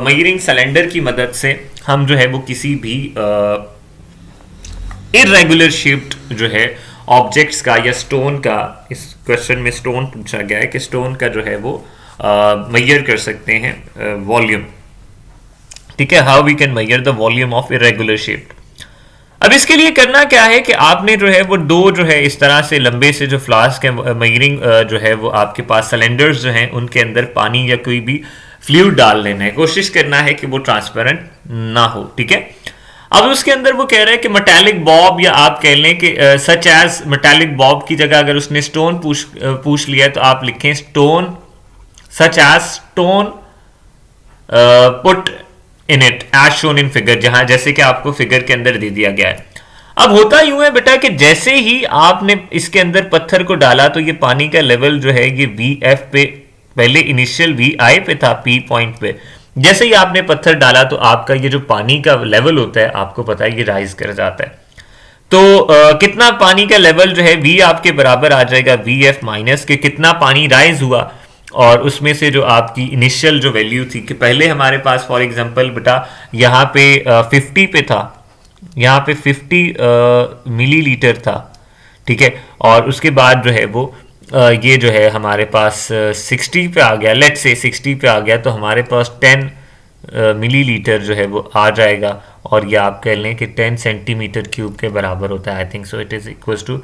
मेजरिंग सिलेंडर की मदद से हम जो है वो किसी भी इरेगुलर शेप्ड जो है ऑब्जेक्ट्स का या स्टोन का, इस क्वेश्चन में स्टोन पूछा गया है कि स्टोन का जो है वो मेजर कर सकते हैं वॉल्यूम। ठीक है, how we can measure the volume of irregular shape. अब इसके लिए करना क्या है कि आपने जो है वो दो जो है इस तरह से लंबे से जो फ्लास्क है मेजरिंग जो है वो आपके पास सिलेंडर्स जो हैं उनके अंदर पानी या कोई भी फ्लूइड डाल लेना है। कोशिश करना है कि वो ट्रांसपेरेंट ना हो। ठीक है, अब उसके अंदर वो कह रहा है कि मेटालिक बॉब, या आप कह लें कि सच एज मेटालिक बॉब की जगह अगर उसने स्टोन पूछ लिया तो आप लिखें stone, such as stone put in it as shown in figure, जहां जैसे कि आपको फिगर के अंदर दे दिया गया है। अब होता यूं है बेटा कि जैसे ही आपने इसके अंदर पत्थर को डाला तो ये पानी का लेवल जो है ये VF पे, पहले इनिशियल VI पे था, P पॉइंट पे। जैसे ही आपने पत्थर डाला तो आपका ये जो पानी का लेवल होता है आपको पता है ये राइज कर जाता है। तो कितना पानी का लेवल जो है V आपके बराबर आ जाएगा VF माइनस के कितना पानी राइज हुआ, और उसमें से जो आपकी इनिशियल जो वैल्यू थी कि पहले हमारे पास फॉर एग्जांपल बेटा यहाँ पे 50 पे था, यहाँ पे 50 मिलीलीटर था। ठीक है, और उसके बाद जो है वो ये जो है हमारे पास 60 पे आ गया, लेट्स से 60 पे आ गया, तो हमारे पास 10 मिलीलीटर जो है वो आ जाएगा, और ये आप कह लें कि 10 सेंटीमीटर क्यूब के बराबर होता है। I think so it is equals to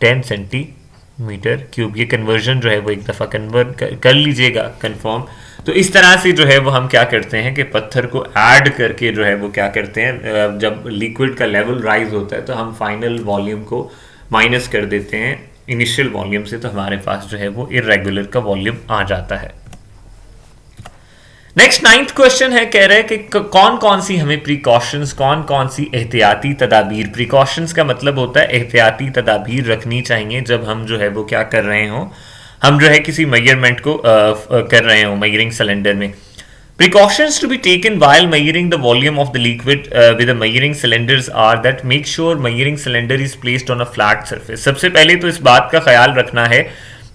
10 centimetre cube. ये कन्वर्जन जो है वो एक दफ़ा कन्वर्ट कर लीजिएगा कंफर्म। तो इस तरह से जो है वो हम क्या करते हैं कि पत्थर को ऐड करके जो है वो क्या करते हैं, जब लिक्विड का लेवल राइज होता है तो हम फाइनल वॉल्यूम को माइनस कर देते हैं इनिशियल वॉल्यूम से, तो हमारे पास जो है वो इरेगुलर का वॉल्यूम आ जाता है। नेक्स्ट नाइन्थ क्वेश्चन है, कह रहे हैं कि कौन कौन सी हमें प्रिकॉशंस, कौन कौन सी एहतियाती तदाबीर, प्रिकॉशंस का मतलब होता है एहतियाती तदाबीर रखनी चाहिए जब हम जो है वो क्या कर रहे हो, हम जो है किसी मेजरमेंट को कर रहे हो मेजरिंग सिलेंडर में। Precautions to be taken while measuring the volume of the liquid with the measuring cylinders are that make sure measuring cylinder is placed on a flat surface। सबसे पहले तो इस बात का ख्याल रखना है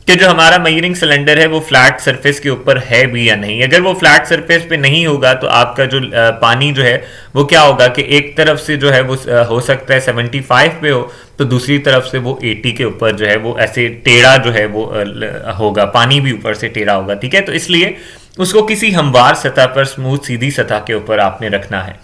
कि जो हमारा मेजरिंग सिलेंडर है वो फ्लैट सरफेस के ऊपर है भी या नहीं। अगर वो फ्लैट सरफेस पे नहीं होगा तो आपका जो पानी जो है वो क्या होगा कि एक तरफ से जो है वो हो सकता है 75 पे हो, तो दूसरी तरफ से वो 80 के ऊपर जो है वो ऐसे टेढ़ा जो है वो होगा, पानी भी ऊपर से टेढ़ा होगा। ठीक है, तो इसलिए उसको किसी हमवार सतह पर, स्मूथ सीधी सतह के ऊपर आपने रखना है।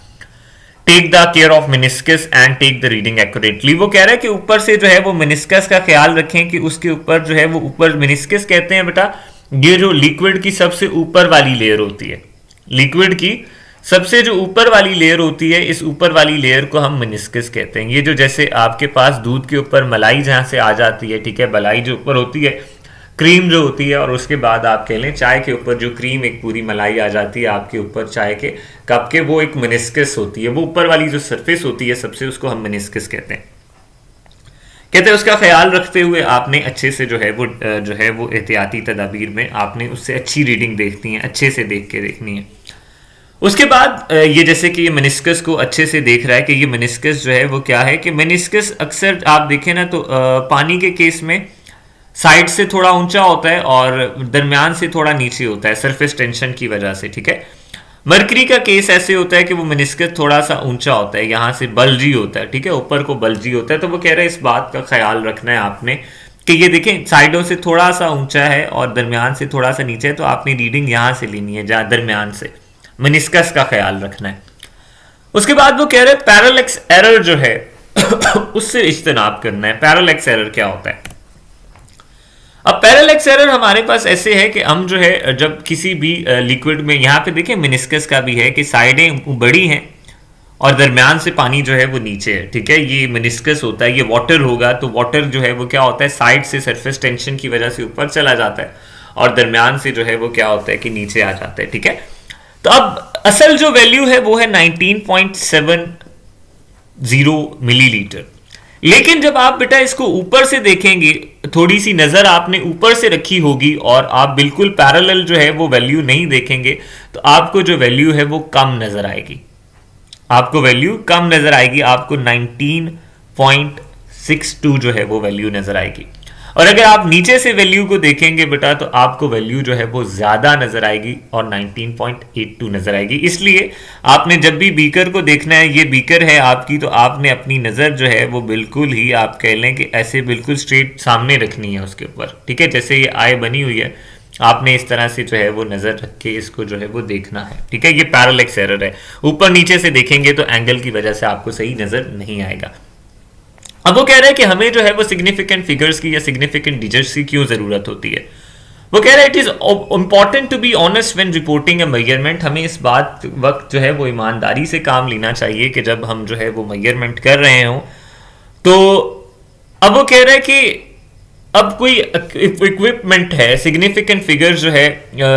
Take the care of meniscus and take the reading accurately. वो कह रहा है कि ऊपर से जो है वो मिनिस्कस का ख्याल रखें कि उसके ऊपर जो है वो ऊपर, मिनिस्कस कहते हैं बेटा ये जो लिक्विड की सबसे ऊपर वाली लेयर होती है, लिक्विड की सबसे जो ऊपर वाली लेयर होती है, इस ऊपर वाली लेयर को हम मिनिस्कस कहते हैं। ये जो जैसे आपके पास दूध के ऊपर मलाई जहां से आ जाती है, ठीक है, मलाई जो ऊपर होती है, क्रीम जो होती है, और उसके बाद आप कह लें चाय के ऊपर जो क्रीम एक पूरी मलाई आ जाती है आपके ऊपर चाय के कप के, वो एक मिनिस्कस होती है। वो ऊपर वाली जो सरफेस होती है सबसे, उसको हम मिनिस्कस कहते हैं। उसका ख्याल रखते हुए आपने अच्छे से जो है वो एहतियाती तदाबीर में आपने उससे अच्छी रीडिंग देखनी है, अच्छे से देख के देखनी है। उसके बाद ये जैसे कि ये मिनिस्कस को अच्छे से देख रहा है कि ये मिनिस्कस जो है वो क्या है, कि मिनिस्कस अक्सर आप देखें ना तो पानी के केस में साइड से थोड़ा ऊंचा होता है और दरमियान से थोड़ा नीचे होता है सरफेस टेंशन की वजह से। ठीक है, मरकरी का केस ऐसे होता है कि वो मिनिस्कस थोड़ा सा ऊंचा होता है, यहाँ से बल्जी होता है। ठीक है, ऊपर को बल्जी होता है। तो वो कह रहे हैं इस बात का ख्याल रखना है आपने कि ये देखें साइडों से थोड़ा सा ऊंचा है और दरमियान से थोड़ा सा नीचे है, तो आपने रीडिंग यहाँ से लेनी है, जहाँ दरमियान से, मिनिस्कस का ख्याल रखना है। उसके बाद वो कह रहे हैं पैरेलैक्स एरर जो है उससे इज्तनाब करना है। पैरेलैक्स एरर क्या होता है? अब पैरेलैक्स एरर हमारे पास ऐसे है कि हम जो है जब किसी भी लिक्विड में, यहाँ पे देखें मिनिस्कस का भी है कि साइडें बड़ी हैं और दरमियान से पानी जो है वो नीचे है। ठीक है, ये मिनिस्कस होता है। ये वाटर होगा तो वाटर जो है वो क्या होता है, साइड से सरफेस टेंशन की वजह से ऊपर चला जाता है और दरमियान से जो है वो क्या होता है कि नीचे आ जाता है। ठीक है, तो अब असल जो वैल्यू है वो है 19.70 मिलीलीटर। लेकिन जब आप बेटा इसको ऊपर से देखेंगे, थोड़ी सी नजर आपने ऊपर से रखी होगी और आप बिल्कुल पैरेलल जो है वो वैल्यू नहीं देखेंगे, तो आपको जो वैल्यू है वो कम नजर आएगी, आपको वैल्यू कम नजर आएगी, आपको 19.62 जो है वो वैल्यू नजर आएगी। और अगर आप नीचे से वैल्यू को देखेंगे बेटा तो आपको वैल्यू जो है वो ज्यादा नजर आएगी और 19.82 नजर आएगी। इसलिए आपने जब भी बीकर को देखना है, ये बीकर है आपकी, तो आपने अपनी नजर जो है वो बिल्कुल ही आप कह लें कि ऐसे बिल्कुल स्ट्रेट सामने रखनी है उसके ऊपर। ठीक है, जैसे ये आई बनी हुई है, आपने इस तरह से जो है वो नजर रख के इसको जो है वो देखना है। ठीक है, ये पैरेलैक्स एरर है। ऊपर नीचे से देखेंगे तो एंगल की वजह से आपको सही नजर नहीं आएगा। अब वो कह रहे हैं कि हमें जो है वो सिग्निफिकेंट फिगर्स की या सिग्निफिकेंट डिजिट्स की क्यों जरूरत होती है। वो कह रहे हैं it is important to be honest when reporting a measurement. हमें इस बात वक्त जो है वो ईमानदारी से काम लेना चाहिए कि जब हम जो है वो मेजरमेंट कर रहे हो तो अब वो कह रहे हैं कि अब कोई इक्विपमेंट है, सिग्निफिकेंट फिगर जो है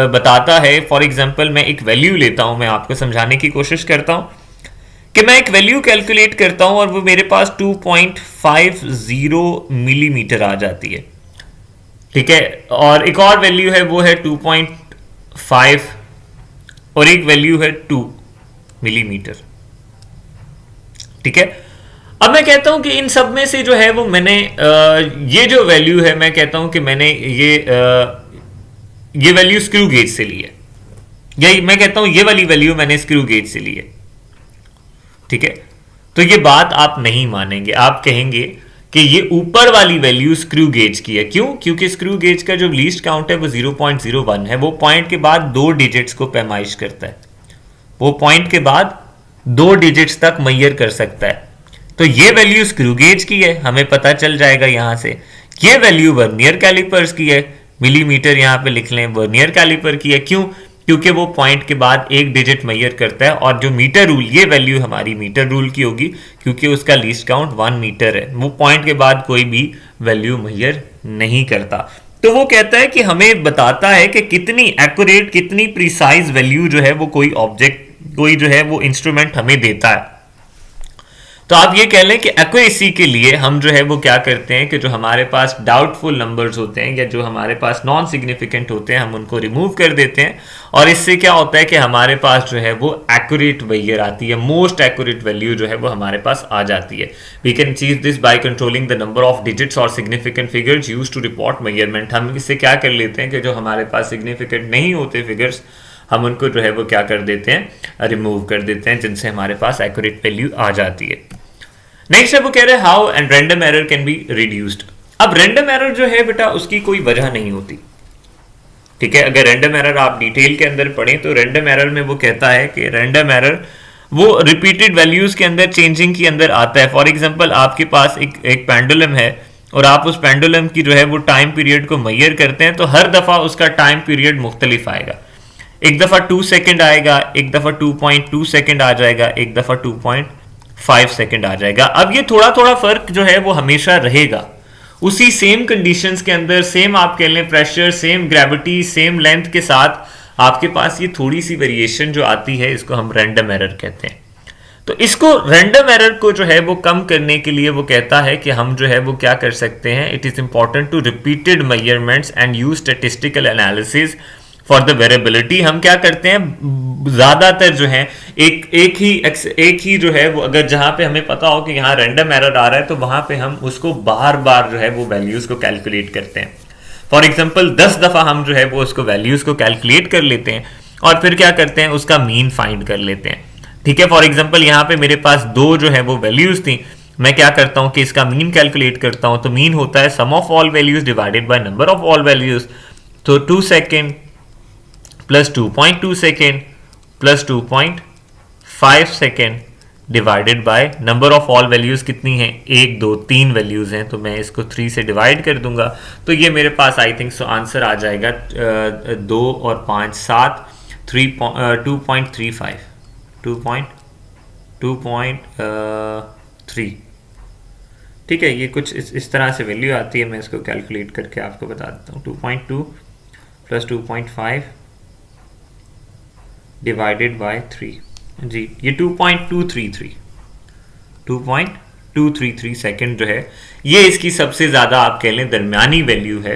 बताता है। फॉर एग्जांपल मैं एक वैल्यू लेता हूं, मैं आपको समझाने की कोशिश करता हूं कि मैं एक वैल्यू कैलकुलेट करता हूं और वो मेरे पास 2.50 मिलीमीटर आ जाती है। ठीक है, और एक और वैल्यू है वो है 2.5 और एक वैल्यू है 2 मिलीमीटर। ठीक है, अब मैं कहता हूं कि इन सब में से जो है वो मैंने ये जो वैल्यू है, मैं कहता हूं कि मैंने ये वैल्यू स्क्रू गेज से ली है, या मैं कहता हूं ये वाली वैल्यू मैंने स्क्रू गेज से ली है। ठीक है, तो ये बात आप नहीं मानेंगे, आप कहेंगे कि ये ऊपर वाली वैल्यू स्क्रू गेज की है। क्यों? क्योंकि स्क्रू गेज का जो लीस्ट काउंट है वो 0.01 है। वो पॉइंट के बाद 2 डिजिट्स को पैमाइश करता है, वो पॉइंट के बाद 2 डिजिट्स तक मैयर कर सकता है। तो ये वैल्यू स्क्रू गेज की है, हमें पता चल जाएगा यहां से। ये वैल्यू वर्नियर कैलिपर्स की है, मिलीमीटर यहां पे लिख लें, वर्नियर कैलिपर की है। क्यों? क्योंकि वो पॉइंट के बाद 1 डिजिट मैयर करता है और जो मीटर रूल, ये वैल्यू हमारी मीटर रूल की होगी क्योंकि उसका लीस्ट काउंट 1 मीटर है। वो पॉइंट के बाद कोई भी वैल्यू मैयर नहीं करता। तो वो कहता है कि हमें बताता है कि कितनी एक्यूरेट, कितनी प्रिसाइज वैल्यू जो है वो कोई ऑब्जेक्ट, कोई जो है वो इंस्ट्रूमेंट हमें देता है। तो आप ये कह लें कि एक्यूरेसी के लिए हम जो है वो क्या करते हैं कि जो हमारे पास डाउटफुल नंबर्स होते हैं या जो हमारे पास नॉन सिग्निफिकेंट होते हैं हम उनको रिमूव कर देते हैं, और इससे क्या होता है कि हमारे पास जो है वो एक्यूरेट वैल्यू आती है, मोस्ट एक्यूरेट वैल्यू जो है वो हमारे पास आ जाती है। We can achieve this by controlling the number of digits और significant figures used to report measurement. हम इससे क्या कर लेते हैं कि जो हमारे पास सिग्निफिकेंट नहीं होते फिगर्स, हम उनको जो है वो क्या कर देते हैं, रिमूव कर देते हैं, जिनसे हमारे पास एक्यूरेट वैल्यू आ जाती है। नेक्स्ट है वो कह रहे हैं how and random error can be reduced. अब रैंडम एरर जो है बेटा उसकी कोई वजह नहीं होती, ठीक है। अगर रैंडम एरर आप डिटेल के अंदर पढ़ें तो रैंडम एरर में वो कहता है कि रैंडम एरर वो रिपीटेड वैल्यूज के अंदर चेंजिंग के अंदर आता है। फॉर एग्जांपल आपके पास एक पेंडुलम है और आप उस पेंडुलम की जो है वो टाइम पीरियड को मेजर करते हैं, तो हर दफा उसका टाइम पीरियड मुख्तलिफ आएगा। एक दफा 2 सेकेंड आएगा, एक दफा 2.2 सेकेंड आ जाएगा, एक दफा 2.5 सेकेंड आ जाएगा। अब ये थोड़ा थोड़ा फर्क जो है वो हमेशा रहेगा, उसी सेम कंडीशंस के अंदर, सेम आप कह लें pressure, same gravity, same length के साथ आपके पास ये थोड़ी सी वेरिएशन जो आती है, इसको हम रैंडम एरर कहते हैं। तो इसको रैंडम एरर को जो है वो कम करने के लिए वो कहता है कि हम जो है वो क्या कर सकते हैं, it is important to repeated measurements and use statistical analysis for the variability. हम क्या करते हैं, ज्यादातर जो है एक ही जो है वो, अगर जहां पे हमें पता हो कि यहाँ रैंडम एरर आ रहा है तो वहां पे हम उसको बार बार जो है वो वैल्यूज को कैलकुलेट करते हैं। फॉर एग्जांपल 10 दफा हम जो है वो उसको वैल्यूज को कैलकुलेट कर लेते हैं और फिर क्या करते हैं, उसका मीन फाइंड कर लेते हैं, ठीक है। फॉर एग्जांपल यहाँ पे मेरे पास 2 जो है वो वैल्यूज थी, मैं क्या करता हूँ कि इसका मीन कैलकुलेट करता हूँ, तो मीन होता है sum of all values divided by number of all values. तो 2 second plus 2.2 second plus 2.5 second divided by number of all values कितनी है, 1 2 3 वैल्यूज हैं, तो मैं इसको 3 से डिवाइड कर दूंगा, तो ये मेरे पास आई थिंक सो आंसर आ जाएगा 2 और 5 7 2.35 2.3, ठीक है। ये कुछ इस तरह से वैल्यू आती है, मैं इसको कैलकुलेट करके आपको बता देता हूँ। 2.2 प्लस 2.5 डिवाइडेड बाय 3 जी, ये 2.233 सेकंड जो है ये इसकी सबसे ज़्यादा आप कह लें दरमियानी वैल्यू है,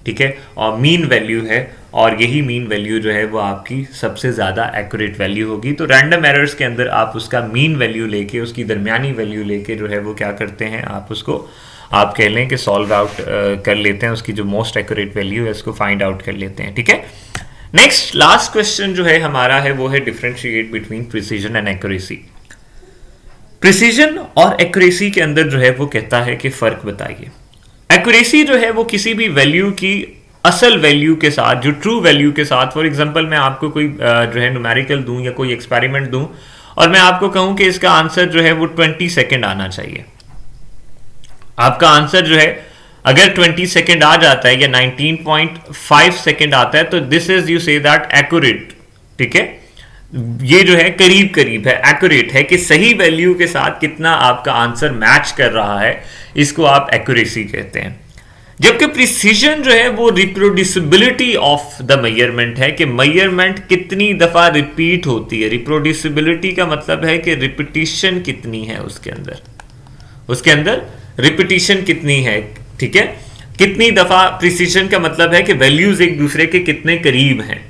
ठीक है, और मीन वैल्यू है, और यही मीन वैल्यू जो है वो आपकी सबसे ज़्यादा एक्यूरेट वैल्यू होगी। तो रैंडम एरर्स के अंदर आप उसका मीन वैल्यू लेके, उसकी दरमियानी वैल्यू लेके जो है वो क्या करते हैं, आप उसको आप कह लें कि सॉल्व आउट कर लेते हैं, उसकी जो मोस्ट एक्यूरेट वैल्यू है उसको फाइंड आउट कर लेते हैं, ठीक है। नेक्स्ट लास्ट क्वेश्चन जो है हमारा है वो है differentiate between precision and accuracy. Precision और एक्यूरेसी के अंदर जो है वो कहता है कि फर्क बताइए। एक्यूरेसी जो है वो किसी भी वैल्यू की असल वैल्यू के साथ, जो ट्रू वैल्यू के साथ, फॉर एग्जांपल मैं आपको कोई जो है न्यूमेरिकल दूं या कोई एक्सपेरिमेंट दूं और मैं आपको कहूं कि इसका आंसर जो है वो 20 सेकेंड आना चाहिए, आपका आंसर जो है अगर 20 सेकेंड आ जाता है या 19.5 सेकेंड आता है, तो this is you say that accurate, ठीक है। ये जो है करीब करीब है, एक्यूरेट है कि सही वैल्यू के साथ कितना आपका आंसर मैच कर रहा है, इसको आप एक्यूरेसी कहते हैं। जबकि प्रिसीजन जो है वो रिप्रोड्यूसिबिलिटी ऑफ द मेजरमेंट है, कि मेजरमेंट कितनी दफा रिपीट होती है। रिप्रोड्यूसिबिलिटी का मतलब है कि रिपीटिशन कितनी है उसके अंदर रिपीटिशन कितनी है, ठीक है, कितनी दफा। प्रिसीजन का मतलब है कि वैल्यूज एक दूसरे के कितने करीब हैं,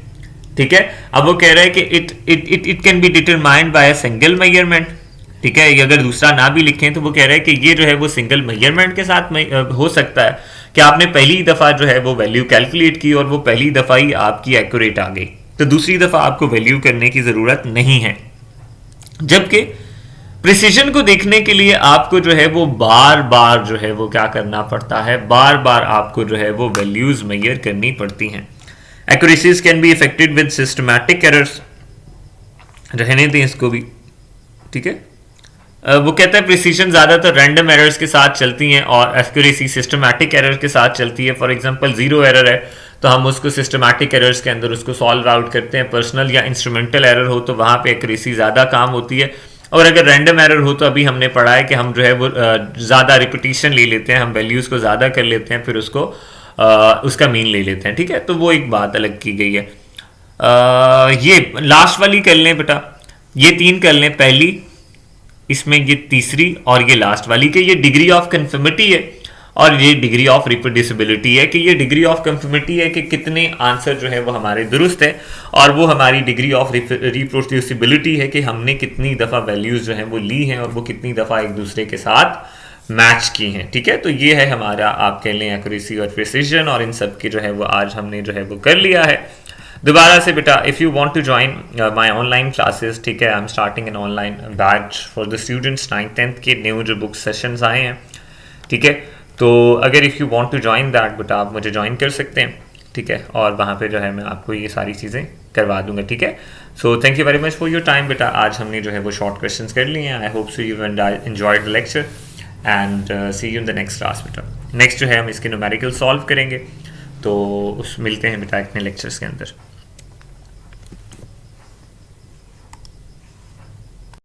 ठीक है। अब वो कह रहा है कि it can be determined by a single measurement, ठीक है। अगर दूसरा ना भी लिखें तो वो कह रहा है कि ये जो है वो सिंगल मेजरमेंट के साथ हो सकता है कि आपने पहली दफा जो है वो वैल्यू कैलकुलेट की और वो पहली दफा ही आपकी एक्यूरेट आ गई, तो दूसरी दफा आपको वैल्यू करने की जरूरत नहीं है। जबकि प्रिसीजन को देखने के लिए आपको जो है वो बार बार जो है वो क्या करना पड़ता है, बार बार आपको जो है वो वैल्यूज मेजर करनी पड़ती हैं। Accuracies can be affected with systematic errors, रहने दें इसको भी, ठीक है। वो कहता है प्रिसीजन ज्यादातर रैंडम एरर्स के साथ चलती हैं और एक्यूरेसी सिस्टमैटिक एरर के साथ चलती है। फॉर एग्जांपल 0 एरर है तो हम उसको सिस्टमैटिक एरर्स के अंदर उसको सॉल्व आउट करते हैं। पर्सनल या इंस्ट्रूमेंटल एरर हो तो वहां पे एक्यूरेसी ज्यादा काम होती है, और अगर रैंडम एरर हो तो अभी हमने पढ़ा है कि हम जो है वो ज़्यादा रिपीटिशन ले लेते हैं, हम वैल्यूज़ को ज़्यादा कर लेते हैं, फिर उसको उसका मीन ले लेते हैं, ठीक है। तो वो एक बात अलग की गई है। ये लास्ट वाली कर लें बेटा, ये 3 कर लें, पहली, इसमें ये तीसरी और ये लास्ट वाली के ये डिग्री ऑफ कंफर्मिटी है और ये डिग्री ऑफ रिप्रोड्यूसिबिलिटी है कि ये डिग्री ऑफ कंफर्मिटी है कि कितने आंसर जो है वो हमारे दुरुस्त है, और वो हमारी डिग्री ऑफ रिप्रोड्यूसिबिलिटी है कि हमने कितनी दफ़ा वैल्यूज़ जो हैं वो ली हैं और वो कितनी दफ़ा एक दूसरे के साथ मैच की हैं, ठीक है। तो ये है हमारा, आप कह लें, एक्यूरेसी और प्रिसीजन, और इन सब की जो है वो आज हमने जो है वो कर लिया है। दोबारा से बेटा, if you want to join my online classes, ठीक है, I am starting an online batch for the students 9th 10th के न्यू जो बुक सेशंस आए हैं, ठीक है। तो अगर if you want to join that बेटा, आप मुझे ज्वाइन कर सकते हैं, ठीक है, और वहाँ पे जो है मैं आपको ये सारी चीज़ें करवा दूंगा, ठीक है। So thank you very much for your time बेटा। आज हमने जो है वो शॉर्ट क्वेश्चंस कर लिए हैं। I hope so you enjoyed the lecture and see you in the next class बेटा। नेक्स्ट जो है हम इसके न्यूमेरिकल सॉल्व करेंगे, तो उस मिलते हैं बेटा अपने लेक्चर्स के अंदर।